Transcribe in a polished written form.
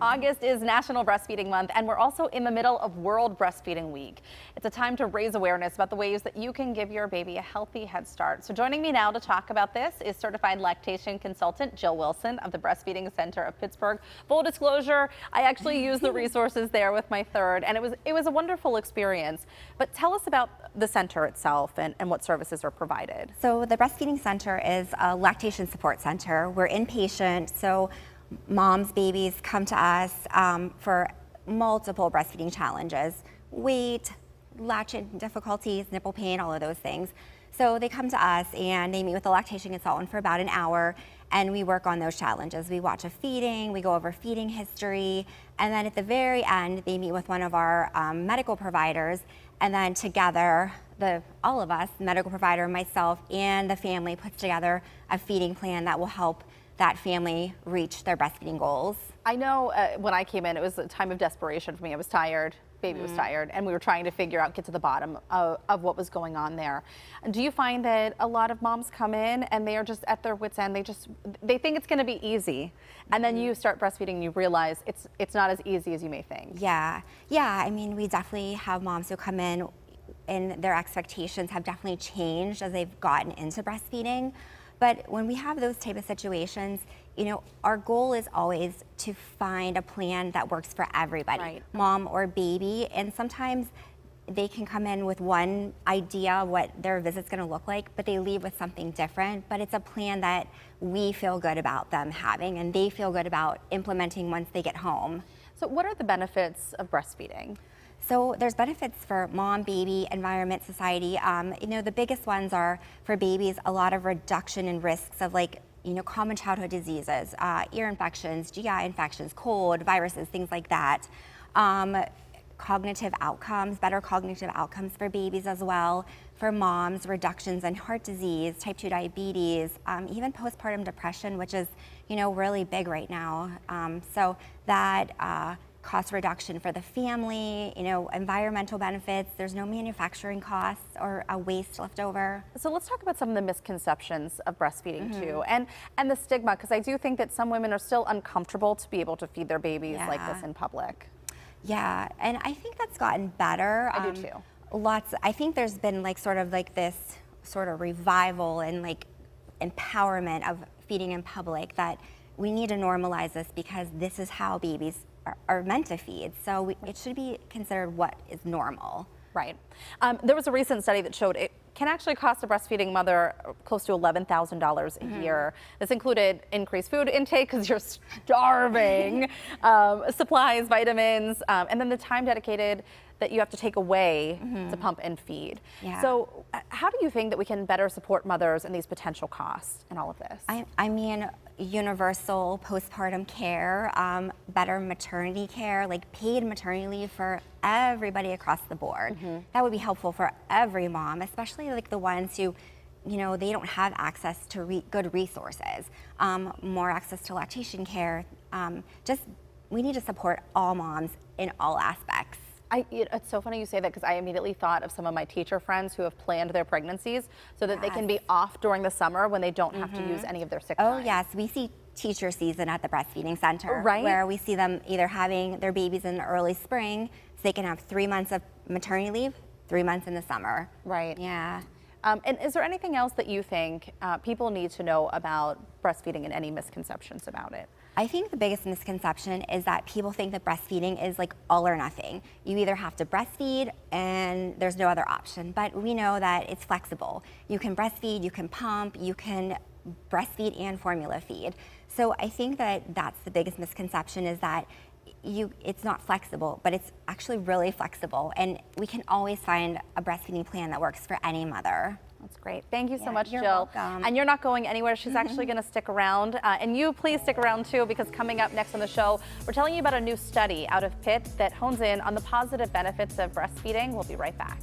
August is National Breastfeeding Month, and we're also in the middle of World Breastfeeding Week. It's a time to raise awareness about the ways that you can give your baby a healthy head start. So joining me now to talk about this is certified lactation consultant Jill Wilson of the Breastfeeding Center of Pittsburgh. Full disclosure, I actually used the resources there with my third, and it was a wonderful experience. But tell us about the center itself and what services are provided. So the Breastfeeding Center is a lactation support center. We're inpatient, so moms, babies come to us for multiple breastfeeding challenges, weight, latching difficulties, nipple pain, all of those things. So they come to us and they meet with a lactation consultant for about an hour, and we work on those challenges. We watch a feeding, we go over feeding history, and then at the very end, they meet with one of our medical providers, and then together, all of us, medical provider, myself, and the family puts together a feeding plan that will help that family reach their breastfeeding goals. I know when I came in, it was a time of desperation for me. I was tired, baby was tired, and we were trying to get to the bottom of what was going on there. And do you find that a lot of moms come in and they are just at their wits' end? They think it's going to be easy, and then you start breastfeeding and you realize it's not as easy as you may think. Yeah. I mean, we definitely have moms who come in and their expectations have definitely changed as they've gotten into breastfeeding. But when we have those type of situations, you know, our goal is always to find a plan that works for everybody, right, mom or baby. And sometimes they can come in with one idea of what their visit's going to look like, but they leave with something different. But it's a plan that we feel good about them having, and they feel good about implementing once they get home. So what are the benefits of breastfeeding? So there's benefits for mom, baby, environment, society. You know, the biggest ones are for babies, a lot of reduction in risks of common childhood diseases, ear infections, GI infections, cold, viruses, things like that. Cognitive outcomes, better cognitive outcomes for babies as well. For moms, reductions in heart disease, type 2 diabetes, even postpartum depression, which is, really big right now. So that cost reduction for the family, environmental benefits. There's no manufacturing costs or a waste left over. So let's talk about some of the misconceptions of breastfeeding too, and the stigma, because I do think that some women are still uncomfortable to be able to feed their babies like this in public. Yeah, and I think that's gotten better. I do too. I think there's been this sort of revival and empowerment of feeding in public, that we need to normalize this because this is how babies are meant to feed. So it should be considered what is normal. Right. There was a recent study that showed it can actually cost a breastfeeding mother close to $11,000 a year. This included increased food intake because you're starving, supplies, vitamins, and then the time dedicated that you have to take away to pump and feed. Yeah. So how do you think that we can better support mothers in these potential costs in all of this? I mean, universal postpartum care, better maternity care, paid maternity leave for everybody across the board. That would be helpful for every mom, especially the ones who, they don't have access to good resources. More access to lactation care. We need to support all moms in all aspects. It's so funny you say that, because I immediately thought of some of my teacher friends who have planned their pregnancies so that they can be off during the summer when they don't have to use any of their sick time. Oh yes, we see teacher season at the Breastfeeding Center, right, where we see them either having their babies in early spring, so they can have 3 months of maternity leave, 3 months in the summer. Right. Yeah. And is there anything else that you think people need to know about breastfeeding and any misconceptions about it? I think the biggest misconception is that people think that breastfeeding is all or nothing. You either have to breastfeed and there's no other option, but we know that it's flexible. You can breastfeed, you can pump, you can breastfeed and formula feed. So I think that that's the biggest misconception, is that it's not flexible, but it's actually really flexible, and we can always find a breastfeeding plan that works for any mother. That's great. Thank you so much, you're Jill. welcome. And you're not going anywhere. She's actually going to stick around. And you please stick around too, because coming up next on the show, we're telling you about a new study out of Pitt that hones in on the positive benefits of breastfeeding. We'll be right back.